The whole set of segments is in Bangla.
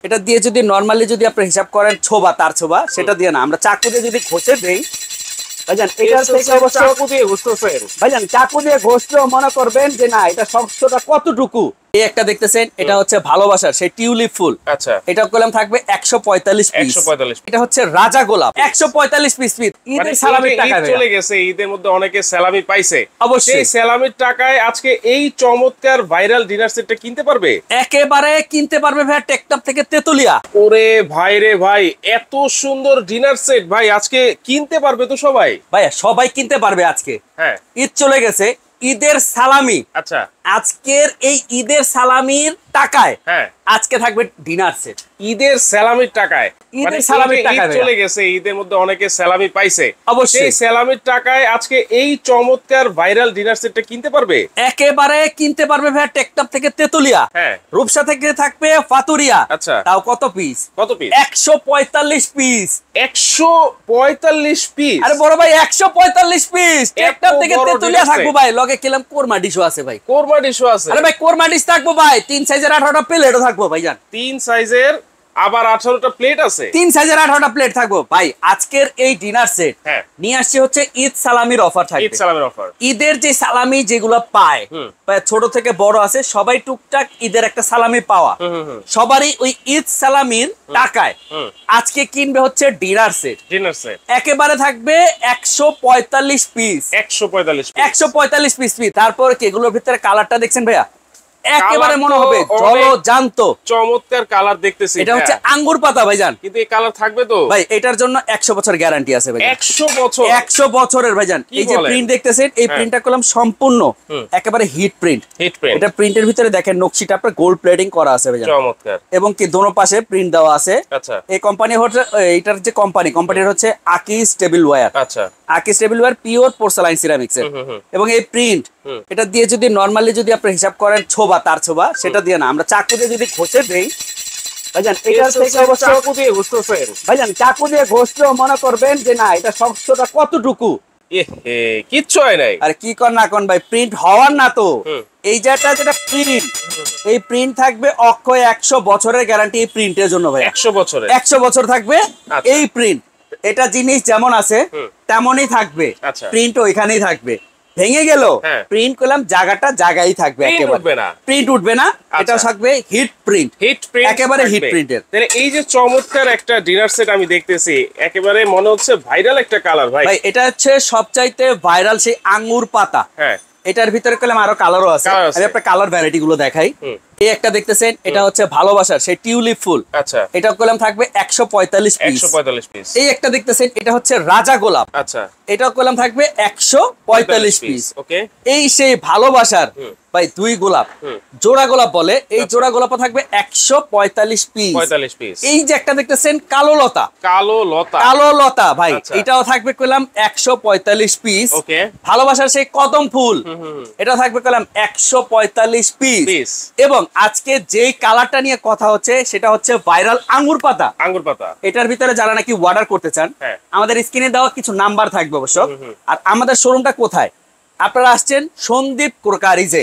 এটা দিয়ে যদি নরমালি যদি আপনি হিসাব করেন ছোবা তার ছোবা সেটা দিয়ে না, আমরা চাকু দিয়ে যদি ঘষে দেই ভাইজান, এটার থেকে অবশ্য চাকু দিয়ে ঘষতেছেন ভাইজান, চাকু দিয়ে ঘষলেও মনে করবেন যে না এটা শক্তটা কতটুকু। এই একটা দেখতেছেন, এটা হচ্ছে ভালোবাসার সেই টিউলিপ ফুল। আচ্ছা, এটা কলম থাকবে 145 পিস। 145। এটা হচ্ছে রাজা গোলাপ 145 পিস। ঈদের সালামির টাকা চলে গেছে, ঈদের মধ্যে অনেকে সালামি পাইছে, অবশ্যই সেই সালামির টাকায় আজকে এই চমৎকার ভাইরাল ডিনার সেটটা কিনতে পারবে, একেবারে কিনতে পারবে ভাই টেকটপ থেকে তেতুলিয়া। ওরে ভাই রে ভাই, এত সুন্দর ডিনার সেট ভাই আজকে কিনতে পারবে তো সবাই? ভাইয়া সবাই কিনতে পারবে আজকে। হ্যাঁ, ঈদ চলে গেছে, ঈদের সালামি। আচ্ছা, আজকের এই ঈদের সালামির টাকায় হ্যাঁ আজকে থাকবে ডিনার সেট ঈদের সালামির টাকায়। ঈদের সালামির টাকায় চলে গেছে, ঈদের মধ্যে অনেকে সালামি পাইছে, অবশ্যই সেই সালামির টাকায় আজকে এই চমৎকার ভাইরাল ডিনার সেটটা কিনতে পারবে, একেবারে কিনতে পারবে ভাই টেকটপ থেকে তেতুলিয়া। হ্যাঁ, রূপসা থেকে থাকবে ফাতুরিয়া। আচ্ছা, তাও কত পিস? কত পিস? 145 পিস। 145 পিস? আরে বড় ভাই 145 পিস টেকটপ থেকে তেতুলিয়া থাকবো ভাই। লগে কিলাম কোরমা ডিশও আছে ভাই। কোরমা ডিশও আছে? আরে ভাই কোরমা ডিশ থাকবো ভাই, 3 সাইজের 18টা প্লেটও থাকবো ভাইজান। 3 সাইজের আবার 18টা প্লেট আছে? 3 সাইজের 18টা প্লেট থাকবো ভাই। আজকের এই ডিনার সেট হ্যাঁ নিয়ে আসছে হচ্ছে ঈদ সালামির অফার থাকবে। ঈদ সালামির অফার। ঈদের যে সালামি যেগুলো পায়, ছোট থেকে বড় আছে সবাই টুকটাক ঈদের একটা সালামি পাওয়া, সবারই ওই ঈদ সালামির টাকায় আজকে কিনবে হচ্ছে ডিনার সেট। ডিনার সেট একেবারে থাকবে 145 পিস। 145 পিস। তারপর এগুলোর ভিতরে কালারটা দেখছেন ভাইয়া, একেবারে মনে হবে জলজান্ত চমৎকার কালার দেখতেছি। এটা হচ্ছে আঙ্গুর পাতা ভাইজান, কিন্তু এই কালার থাকবে তো ভাই? এটার জন্য 100 বছর গ্যারান্টি আছে ভাই। 100 বছর? 100 বছরের ভাইজান। এই যে প্রিন্ট দেখতেছেন, এই প্রিন্টটা করলাম সম্পূর্ণ একেবারে হিট প্রিন্ট। এটা প্রিন্টের ভিতরে দেখেন নকশিটা আপনার গোল্ড প্লেটিং করা আছে ভাইজান, চমৎকার। এবং কি দোনো পাশে প্রিন্ট দেওয়া আছে। আচ্ছা, এই কোম্পানি হচ্ছে, এটার যে কোম্পানির হচ্ছে আকিস টেবিল ওয়্যার। আচ্ছা, আকিস tableware pure porcelain ceramics এর। এবং এই প্রিন্ট এটা দিয়ে যদি নরমালি যদি আপনি হিসাব করেন ছোবা তার ছোবা সেটা দিয়ে না, আমরা চাকু দিয়ে যদি ঘষে দেই ভাইজান, এটার থেকে অবশ্য চাকু দিয়ে ঘষতেছেন ভাইজান, চাকু দিয়ে ঘষলেও মনে করবেন যে না এটা শক্তটা কতটুকু। কিচ্ছু হয় নাই। আরে কি কর না কোন ভাই, প্রিন্ট হওয়ার না তো। এই যেটা প্রিন্ট, এই প্রিন্ট থাকবে অক্ষয় 100 বছরের গ্যারান্টি এই প্রিন্টের জন্য ভাই। 100 বছরের? 100 বছর থাকবে এই প্রিন্ট। এটা জিনিস যেমন আছে তেমনই থাকবে, প্রিন্ট ওইখানেই থাকবে। ভেঙে গেল প্রিন্ট করলাম জায়গাটা জায়গায় থাকবে, একেবারে প্রিন্ট উঠবে না। এটা থাকবে হিট প্রিন্ট, একেবারে হিট প্রিন্টের। তাহলে এই যে চমৎকার একটা ডিনার সেট আমি দেখতেছি, একেবারে মনে হচ্ছে ভাইরাল একটা কালার ভাই। ভাই এটা হচ্ছে সবচাইতে ভাইরাল সেই আঙ্গুর পাতা। হ্যাঁ, এটার ভিতরে করলাম আরো কালারও আছে, আমি আপনার কালার ভ্যারাইটি গুলো দেখাই। এই একটা দেখতেছেন, এটা হচ্ছে ভালোবাসার সেই টিউলিপ ফুল। আচ্ছা, এটা করলাম থাকবে 145 পিস। 145 পিস। এই একটা দেখতেছেন, এটা হচ্ছে রাজা গোলাপ। আচ্ছা, এটা করলাম থাকবে 145 পিস। ওকে। এই সেই ভালোবাসার ভাই 2 গোলাপ, জোড়া গোলাপ বলে, এই জোড়া গোলাপ থাকবে 145 পিস। 45 পিস। এই যে একটা দেখতেছেন কালো লতা, কালো লতা ভাই, এটাও থাকবে কইলাম 145 পিস। ওকে। ভালোবাসার সেই কদম ফুল, এটা থাকবে কইলাম 145 পিস। এবং আজকে যেই কালারটা নিয়ে কথা হচ্ছে সেটা হচ্ছে ভাইরাল আঙ্গুর পাতা। আঙ্গুর পাতা, এটার ভিতরে যারা নাকি অর্ডার করতে চান, আমাদের স্ক্রিনে দেওয়া কিছু নাম্বার থাকবে অবশ্য। আর আমাদের শোরুমটা কোথায়? আপনারা আসছেন সন্দীপ ক্রোকারিজে।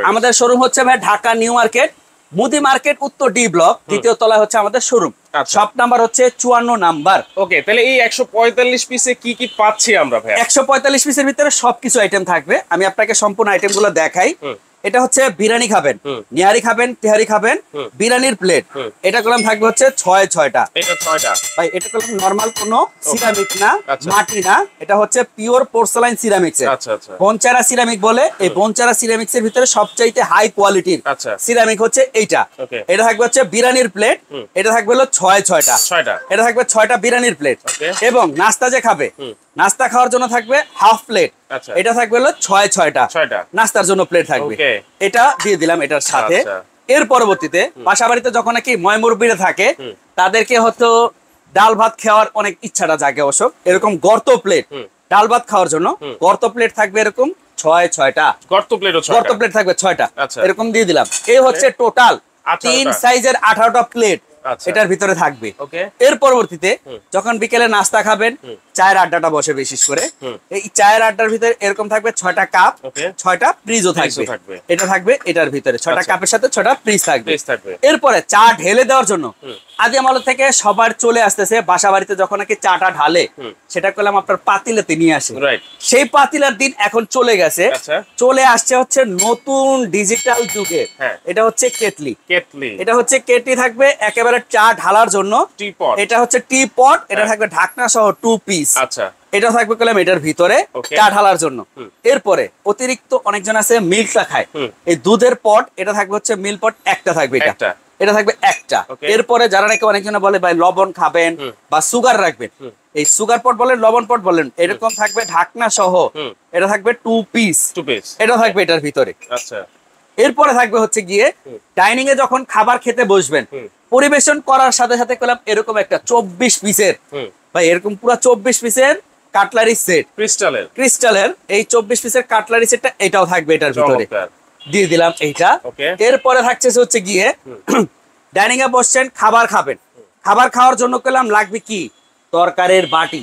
আমাদের শোরুম হচ্ছে ভাই ঢাকা নিউ মার্কেট, মুদি মার্কেট, উত্তর ডি ব্লক, দ্বিতীয় তলায় হচ্ছে আমাদের শোরুম। শপ নাম্বার হচ্ছে 54 নাম্বার। ওকে, তাহলে এই 145 পিসে কি কি পাচ্ছি আমরা ভাই? 145 পিসের ভিতরে সবকিছু আইটেম থাকবে। আমি আপনাকে সম্পূর্ণ আইটেমগুলো দেখাই। এটা হচ্ছে বিরিয়ানি খাবেন, নিহারি খাবেন, তেহারি খাবেন, বিরিয়ানির প্লেট। এটা করলাম থাকবে হচ্ছে 6টা। এটা 6টা ভাই। এটা করলাম নরমাল কোনো সিরামিক না, মাটি না, এটা হচ্ছে পিওর পোর্সেলাইন সিরামিক্স এর। আচ্ছা, আচ্ছা। বনচারা সিরামিক বলে। এই বনচারা সিরামিক্স এর ভিতরে সবচাইতে হাই কোয়ালিটির সিরামিক হচ্ছে এইটা। এটা থাকবে হচ্ছে বিরিয়ানির প্লেট। এটা থাকবে হলো 6টা। এটা থাকবে 6টা বিরিয়ানির প্লেট। এবং নাস্তা যে খাবে, নাস্তা খাওয়ার জন্য থাকবে হাফ প্লেট। এটা থাকবে হলো 6টা নাস্তার জন্য প্লেট থাকবে। এটা দিয়ে দিলাম এটার সাথে। এর পরবর্তীতে বাসাবাড়িতে যখন নাকি ময়মুরব্বিরা থাকে, তাদেরকে হয়তো ডাল ভাত খাওয়ার অনেক ইচ্ছাটা জাগে অবশ্য, এরকম গর্ত প্লেট ডাল ভাত খাওয়ার জন্য গর্ত প্লেট থাকবে এরকম 6টা। গর্ত প্লেট থাকবে 6টা, এরকম দিয়ে দিলাম। এই হচ্ছে টোটাল 3 সাইজের 18টা প্লেট এটার ভিতরে থাকবে। এর পরবর্তীতে যখন বিকেলে নাস্তা খাবেন, চায়ের আড্ডাটা বসে বিশেষ করে, এই চায়ের আড্ডার ভিতরে এরকম থাকবে 6টা কাপ, 6টা ফ্রিজও থাকবে। এটা থাকবে এটার ভিতরে 6টা কাপের সাথে 6টা ফ্রিজ থাকবে। এরপরে চা ঢেলে দেওয়ার জন্য আদি আমল থেকে সবার চলে আসতেছে বাসা বাড়িতে যখন নাকি চাটা ঢালে সেটা করলাম আপনার পাতিলেতে নিয়ে আসে। সেই পাতিলার দিন এখন চলে গেছে, চলে আসছে হচ্ছে নতুন ডিজিটাল যুগে। এটা হচ্ছে কেটলি। এটা হচ্ছে কেটলি থাকবে একেবারে চা ঢালার জন্য। এটা হচ্ছে টি পট, এটা থাকবে ঢাকনা সহ 2 পিস। এটা থাকবে কলাম এটার ভিতরে চা ঢালার জন্য। এরপরে অতিরিক্ত অনেকজন আছে মিল্কটা খায়, এই দুধের পট, এটা থাকবে হচ্ছে মিল্ক পট একটা থাকবে, এটা থাকবে একটা। এরপরে যারা নাকি অনেকজন বলে ভাই লবণ খাবেন বা সুগার রাখবেন, এই সুগার পট বলেন লবণ পট বলেন, এরকম থাকবে ঢাকনা সহ, এটা থাকবে 2 পিস, এটা থাকবে এটার ভিতরে। এরপরে থাকবে হচ্ছে গিয়ে ডাইনিং এ যখন খাবার খেতে বসবেন, পরিবেশন করার সাথে সাথে করলাম এরকম একটা 24 পিসের ভাই, এরকম পুরো 24 পিসের কাটলারি সেট, ক্রিস্টালের এই 24 পিসের কাটলারি সেটটা এটাও থাকবে এটার ভিতরে, দিয়ে দিলাম এইটা। এরপরে থাকছে হচ্ছে গিয়ে ডাইনিং এ বসছেন, খাবার খাবেন, খাবার খাওয়ার জন্য করলাম লাগবে কি তরকারির বাটি।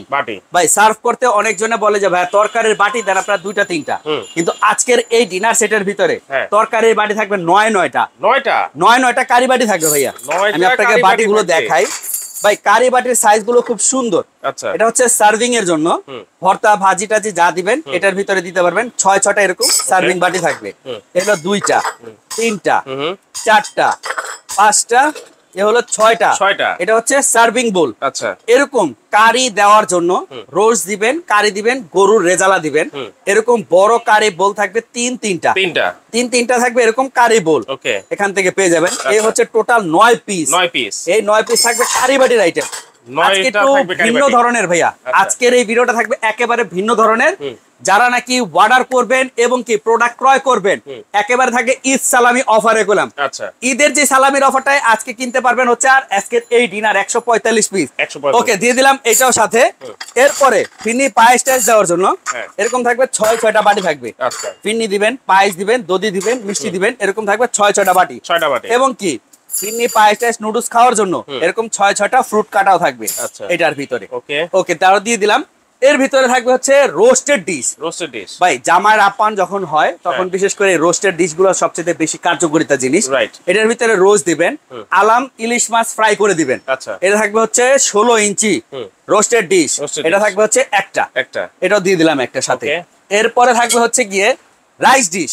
ভাই সার্ভ করতে অনেকজনে বলে যে ভাই তরকারির বাটি দেন আপনার 2টা 3টা, কিন্তু আজকের এই ডিনার সেটের ভিতরে তরকারির বাটি থাকবে 9টা কারি বাটি থাকবে ভাইয়া। আমি আপনাকে বাটিগুলো দেখাই ভাই, কারি বাটির সাইজ গুলো খুব সুন্দর। এটা হচ্ছে সার্ভিং এর জন্য, ভর্তা ভাজি টাজি যা দিবেন এটার ভিতরে দিতে পারবেন। 6-6টা এরকম সার্ভিং বাটি থাকবে। এগুলো 2টা 3টা 4টা 5টা, এ হলো 6টা। এটা হচ্ছে সার্ভিং বোল। এরকম কারি দেওয়ার জন্য রোজ দিবেন, কারি দিবেন, গরুর রেজালা দিবেন, এরকম বড় কারি বোল থাকবে 3-3টা থাকবে এরকম কারি বোল, এখান থেকে পেয়ে যাবেন। এই হচ্ছে টোটাল 9 পিস। এই 9 পিস থাকবে কারি বাটির আইটেম। আজকে একটু ভিন্ন ধরনের ভাইয়া, আজকের এই ভিডিওটা থাকবে একেবারে ভিন্ন ধরনের। যারা নাকি অর্ডার করবেন এবং কি প্রোডাক্ট ক্রয় করবেন, একেবারে থাকে ঈদ সালামি অফারে করলাম। ঈদের যে সালামির অফারটাই আজকে কিনতে পারবেন হচ্ছে আর আজকের এই ডিনার 145 পিস। ওকে, দিয়ে দিলাম এটাও সাথে। এরপরে ফিন্নি পায়েস টাইস দেওয়ার জন্য এরকম থাকবে 6-6টা বাটি থাকবে। ফিন্নি দিবেন, পায়েস দিবেন, দধি দিবেন, মিষ্টি দিবেন, এরকম থাকবে 6-6টা বাটি। এবং কি ফিন্নি পায়েস টাইস নুডলস খাওয়ার জন্য এরকম 6-6টা ফ্রুট কাটাও থাকবে এটার ভিতরে। ওকে, তারও দিয়ে দিলাম। এর ভিতরে থাকবে হচ্ছে রোস্টেড ডিশ। ভাই জামাইয়ের আপ্যায়ন যখন হয় তখন বিশেষ করে রোস্টেড ডিশ গুলো সবচেয়ে বেশি কার্যকারিতা জিনিস। এটার ভিতরে রোস্ট দিবেন, আলাম ইলিশ মাছ ফ্রাই করে দিবেন। এটা থাকবে হচ্ছে 16 ইঞ্চি রোস্টেড ডিশ, এটা থাকবে হচ্ছে একটা, এটাও দিয়ে দিলাম একটা সাথে। এরপরে থাকবে হচ্ছে গিয়ে রাইস ডিশ।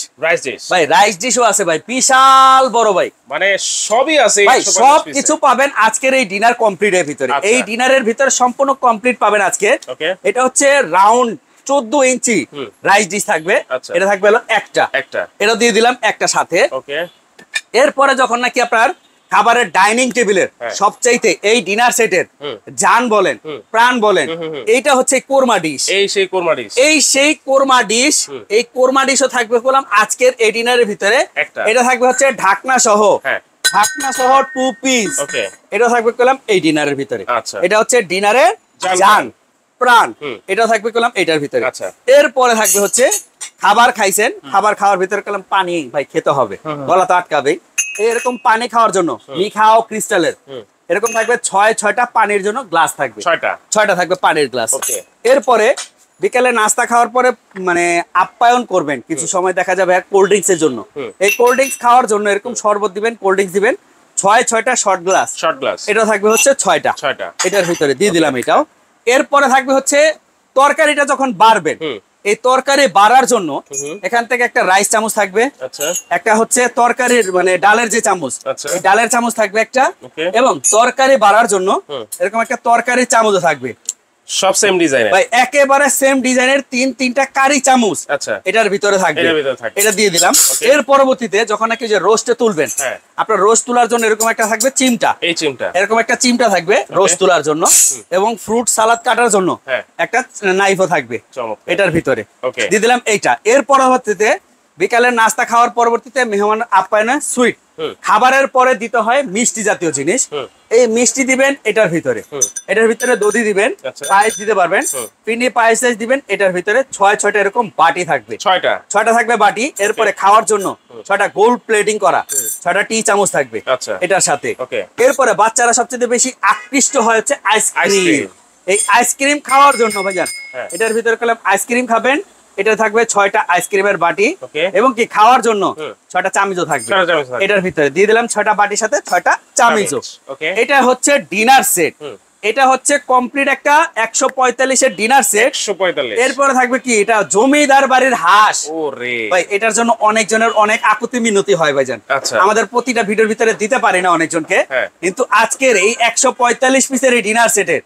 ভাই রাইস ডিশও আছে ভাই, বিশাল বড় ভাই, মানে সবই আছে ভাই, সব কিছু পাবেন আজকের এই ডিনার কমপ্লিটের ভিতরে। এই ডিনারের ভিতরে সম্পূর্ণ কমপ্লিট পাবেন আজকে। এটা হচ্ছে রাউন্ড 14 ইঞ্চি রাইস ডিশ থাকবে, এটা থাকবে হলো একটা, এটা দিয়ে দিলাম একটা সাথে। এরপরে যখন নাকি আপনার খাবারের ডাইনিং টেবিলের সবচাইতে এই ডিনার সেটের জান বলেন প্রাণ বলেন, এইটা হচ্ছে কোরমা ডিশ। এই সেই কোরমা ডিশ, এই কোরমা ডিশও থাকবে বললাম আজকের এই ডিনারের ভিতরে। এটা থাকবে হচ্ছে ঢাকনা সহ 2 পিস, এটা থাকবে বললাম এই ডিনারের ভিতরে। এটা হচ্ছে ডিনারের জান প্রাণ, এটা থাকবে বললাম এটার ভিতরে। এরপরে থাকবে হচ্ছে খাবার খাইছেন, খাবার খাওয়ার ভিতরে বললাম পানি ভাই খেতে হবে, গলা তো আটকাবেই, এরকম পানি খাওয়ার জন্য মিখাও ক্রিস্টালের এরকম থাকবে 6-6টা পানির জন্য গ্লাস থাকবে, 6টা থাকবে পানির গ্লাস। এরপরে বিকেলে নাস্তা খাওয়ার পরে মানে আপ্যায়ন করবেন, কিছু সময় দেখা যাবে কোল্ড ড্রিঙ্কস এর জন্য, এই কোল্ড ড্রিঙ্কস খাওয়ার জন্য এরকম শরবত দিবেন, কোল্ড ড্রিঙ্কস দিবেন, 6-6টা শর্ট গ্লাস, এটা থাকবে হচ্ছে 6টা, এটার ভিতরে দিয়ে দিলাম এটাও। এরপরে থাকবে হচ্ছে তরকারিটা যখন বাড়বেন, এই তরকারি বাড়ার জন্য এখান থেকে একটা রাইস চামচ থাকবে, একটা হচ্ছে তরকারির মানে ডালের যে চামচ, এই ডালের চামচ থাকবে একটা, এবং তরকারি বাড়ার জন্য এরকম একটা তরকারি চামচও থাকবে, সব সেম ডিজাইনের ভাই, একেবারে সেম ডিজাইনের 3-3টা কারি চামচ এটার ভিতরে থাকবে, এটা দিয়ে দিলাম। এর পরবর্তীতে যখন নাকি যে রোস্টে তুলবেন, আপনার রোস্ট তোলার জন্য এরকম একটা থাকবে চিমটা, এরকম একটা চিমটা থাকবে রোস্ট তোলার জন্য, এবং ফ্রুট সালাদ কাটার জন্য একটা নাইফও থাকবে এটার ভিতরে, দিয়ে দিলাম এইটা। এর পরবর্তীতে বিকালের নাস্তা খাওয়ার পরবর্তীতে মেহমান আপ্যায়নে সুইট, খাবারের পরে দিতে হয় মিষ্টি জাতীয় জিনিস, এই মিষ্টি দিবেন এটার ভিতরে, এটার ভিতরে দধি দিবেন, পায়েস দিতে পারবেন, পিন্ডি পায়েস দিবেন, এটার ভিতরে 6টা এরকম বাটি থাকবে, 6টা থাকবে বাটি। এরপরে খাওয়ার জন্য 6টা গোল্ড প্লেটিং করা 6টা টি চামচ থাকবে এটার সাথে। এরপরে বাচ্চারা সবচেয়ে বেশি আকৃষ্ট হয় হচ্ছে আইসক্রিম। এই আইসক্রিম খাওয়ার জন্য ভাইজান এটার ভিতরে কলম আইসক্রিম খাবেন, এটা থাকবে 6টা আইসক্রিমের বাটি এবং কি খাওয়ার জন্য 6টা চামচও থাকবে এটার ভিতরে দিয়ে দিলাম, 6টা বাটির সাথে 6টা চামচও। এটা হচ্ছে ডিনার সেট, এটা হচ্ছে কমপ্লিট একটা 145 এর ডিনার সেট। 145 এরপরে থাকবে কি এটা জমিদার বাড়ির হাঁস। ওরে ভাই এটার জন্য অনেকজনের অনেক আকুতি মিনতি হয় ভাইজান, আমাদের প্রতিটা ভিডিওর ভিতরে দিতে পারি না অনেকজনকে, কিন্তু আজকের এই 145 পিসের এই ডিনার সেটে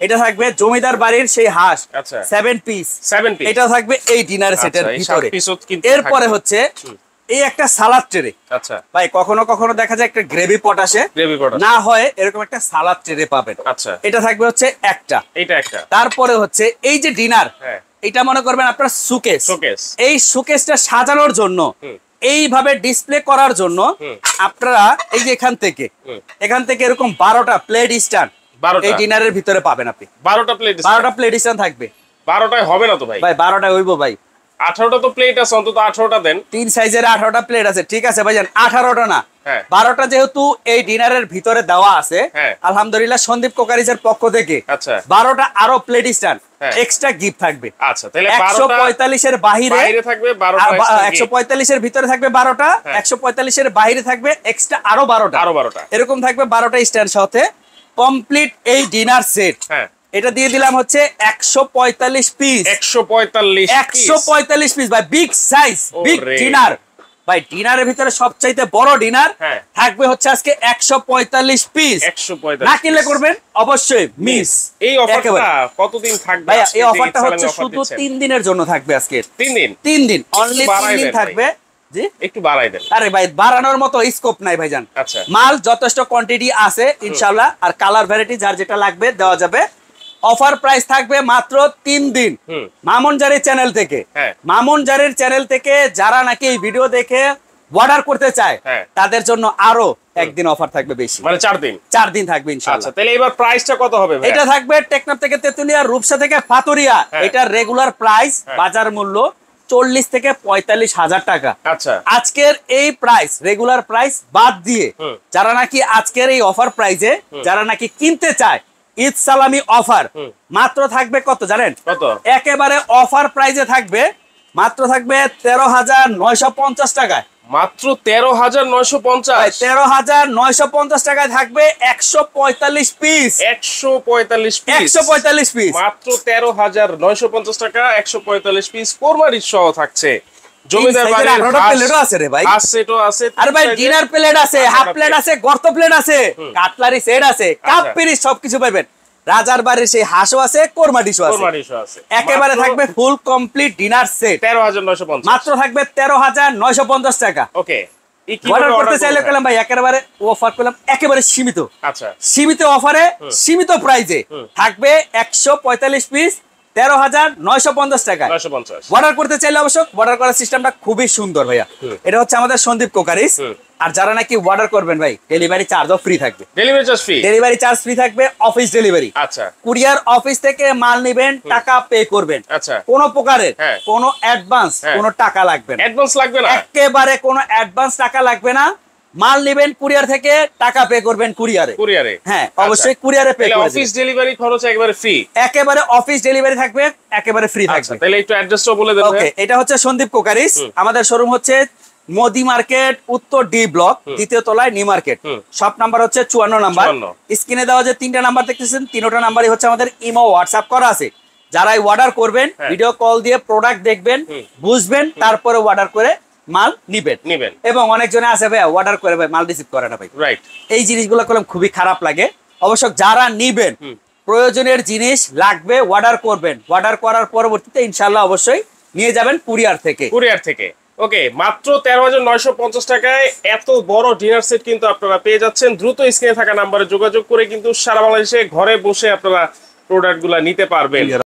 এটা থাকবে জমিদার বাড়ির সেই হাঁস 7 পিস, এটা থাকবে এই ডিনার সেটের ভিতরে। এরপরে হচ্ছে এই একটা সালাদ ট্রে। আচ্ছা ভাই কখনো কখনো দেখা যায় একটা গ্রেভি পট আসে, না হয় এরকম একটা সালাদ ট্রে পাবেন। আচ্ছা এটা থাকবে হচ্ছে একটা, এটা একটা। তারপরে হচ্ছে এই যে ডিনার, এটা মনে করবেন আপনার সুকেস, এই সুকেসটা সাজানোর জন্য এইভাবে ডিসপ্লে করার জন্য আপনারা এই যে এখান থেকে এরকম 12টা প্লেট স্ট্যান্ড এই ডিনারের ভিতরে পাবেন আপনি। 12টা প্লেট স্ট্যান্ড থাকবে। 12টায় হবে না তো ভাই? ভাই 12টায় হইব ভাই, 18টা তো প্লেট আছে, অন্তত 18টা দেন। 3 সাইজের 18টা প্লেট আছে, ঠিক আছে ভাইজান 18টা না 12টা যেহেতু এই ডিনারের ভিতরে দেওয়া আছে, আলহামদুলিল্লাহ সন্দীপ কোকারিজের পক্ষ থেকে 12টা আরো প্লেট স্ট্যান্ড এক্সট্রা গিফট থাকবে। আচ্ছা তাহলে 145 এর বাইরে থাকবে 12টা, 145 এর ভিতরে থাকবে 12টা, 145 এর বাইরে থাকবে এক্সট্রা আরো 12টা, এরকম থাকবে 12টা স্ট্যান্ড সাথে কমপ্লিট এই ডিনার সেট। এটা দিয়ে দিলাম হচ্ছে 145 পিস, 145 পিস ভাই, বিগ সাইজ, বিগ ডিনার ভাই। ডিনারের ভিতরে সবচাইতে বড় ডিনার থাকবে হচ্ছে আজকে 145 পিস। না কিনলে করবেন অবশ্যই মিস। এই অফারটা কতদিন থাকবে? ভাই এই অফারটা হচ্ছে শুধু 3 দিনের জন্য থাকবে আজকে। 3 দিন অনলি 3 দিন থাকবে। জি একটু বাড়াই দেন। আরে ভাই বাড়ানোর মতো স্কোপ নাই ভাইজান, মাল যথেষ্ট কোয়ান্টিটি আছে ইনশাআল্লাহ, আর কালার ভ্যারাইটি যার যেটা লাগবে দেওয়া যাবে। অফার প্রাইস থাকবে মাত্র 3 দিন মামুন জারির চ্যানেল থেকে। মামুন জারির চ্যানেল থেকে যারা নাকি এই ভিডিও দেখে অর্ডার করতে চায় তাদের জন্য আরো একদিন অফার থাকবে বেশি, মানে 4 দিন থাকবে ইনশাআল্লাহ। তাহলে এবার প্রাইসটা কত হবে ভাই? এটা থাকবে টেকনাফ থেকে তেতুলিয়া, রূপসা থেকে ফাতুরিয়া। এটা রেগুলার প্রাইস বাজার মূল্য 40 থেকে 45 হাজার টাকা। আচ্ছা আজকের এই প্রাইস রেগুলার প্রাইস বাদ দিয়ে যারা নাকি আজকের এই অফার প্রাইসে যারা নাকি কিনতে চায়, ঈদ সালামি অফার মাত্র থাকবে কত জানেন? কত? একেবারে অফার প্রাইসে থাকবে, মাত্র থাকবে 13,950 টাকায়। মাত্র 13,950? 13,950 টাকায় থাকবে 145 পিস। 145 পিস মাত্র 13,950 টাকা, 145 পিস কোরবানির সহ থাকছে। জমিদার বাড়ির প্লেটও আছে রে ভাই, সেটও আছে। আরে ভাই ডিনার প্লেট আছে, হাফ প্লেট আছে, গর্ত প্লেট আছে, কাটলারি সেট আছে, কাপ পিরিচ সবকিছু পাবেন। রাজার বাড়ির সেই হাঁসও আছে, কোরমা ডিশও আছে, একেবারে থাকবে ফুল কমপ্লিট ডিনার সেট। 13,950 মাত্র থাকবে 13,950 টাকা। ওকে অর্ডার করতে চাইলে কলম ভাই একেবারে অফার করলাম, একেবারে সীমিত। আচ্ছা সীমিত অফারে সীমিত প্রাইজে থাকবে 145 পিস 13,950 টাকা। অর্ডার করতে চাইলে অবশ্য অর্ডার করার সিস্টেমটা খুবই সুন্দর ভাইয়া। এটা হচ্ছে আমাদের সন্দীপ কোকারিজ, আর যারা নাকি অর্ডার করবেন ভাই ডেলিভারি চার্জও ফ্রি থাকবে। ডেলিভারি চার্জ ফ্রি থাকবে, অফিস ডেলিভারি। আচ্ছা কুরিয়ার অফিস থেকে মাল নেবেন, টাকা পে করবেন। আচ্ছা কোন প্রকারের কোনো অ্যাডভান্স কোনো টাকা লাগবে না, অ্যাডভান্স লাগবে না, একেবারে কোনো অ্যাডভান্স টাকা লাগবে না। মাল নেবেন কুরিয়ার থেকে, টাকা পে করবেন কুরিয়ারে। হ্যাঁ অবশ্যই কুরিয়ারে পে করবেন। অফিস ডেলিভারি খরচ একেবারে ফ্রি, একেবারে অফিস ডেলিভারি থাকবে, একেবারে ফ্রি থাকবে। তাহলে একটু অ্যাড্রেসটা বলে দেন। ওকে এটা হচ্ছে সন্দীপ কোকারিজ, আমাদের শোরুম হচ্ছে মোদি মার্কেট উত্তর ডি ব্লক, দ্বিতীয় তলায় নিউ মার্কেট। শপ নাম্বার হচ্ছে 54 নাম্বার। স্ক্রিনে দেওয়া যে 3টা নাম্বার দেখতেছেন, 3টা নাম্বারই হচ্ছে আমাদের ইমো হোয়াটসঅ্যাপ করা আছে। যারাই অর্ডার করবেন ভিডিও কল দিয়ে প্রোডাক্ট দেখবেন, বুঝবেন, তারপরে অর্ডার করে মাল নিবেন। এবং অনেকজনে আছে ভাই অর্ডার করে ভাই মাল রিসিভ করে না ভাই, রাইট। এই জিনিসগুলো করলে খুবই খারাপ লাগে। অবশ্য যারা নিবেন প্রয়োজনের জিনিস লাগবে অর্ডার করবেন, অর্ডার করার পরবর্তীতে ইনশাআল্লাহ অবশ্যই নিয়ে যাবেন কুরিয়ার থেকে। ওকে মাত্র 13,950 টাকায় এত বড় ডিনার সেট কিন্তু আপনারা পেয়ে যাচ্ছেন। দ্রুত স্ক্রিনে থাকা নাম্বারে যোগাযোগ করে কিন্তু সারা বাংলাদেশে ঘরে বসে আপনারা প্রোডাক্টগুলো নিতে পারবেন।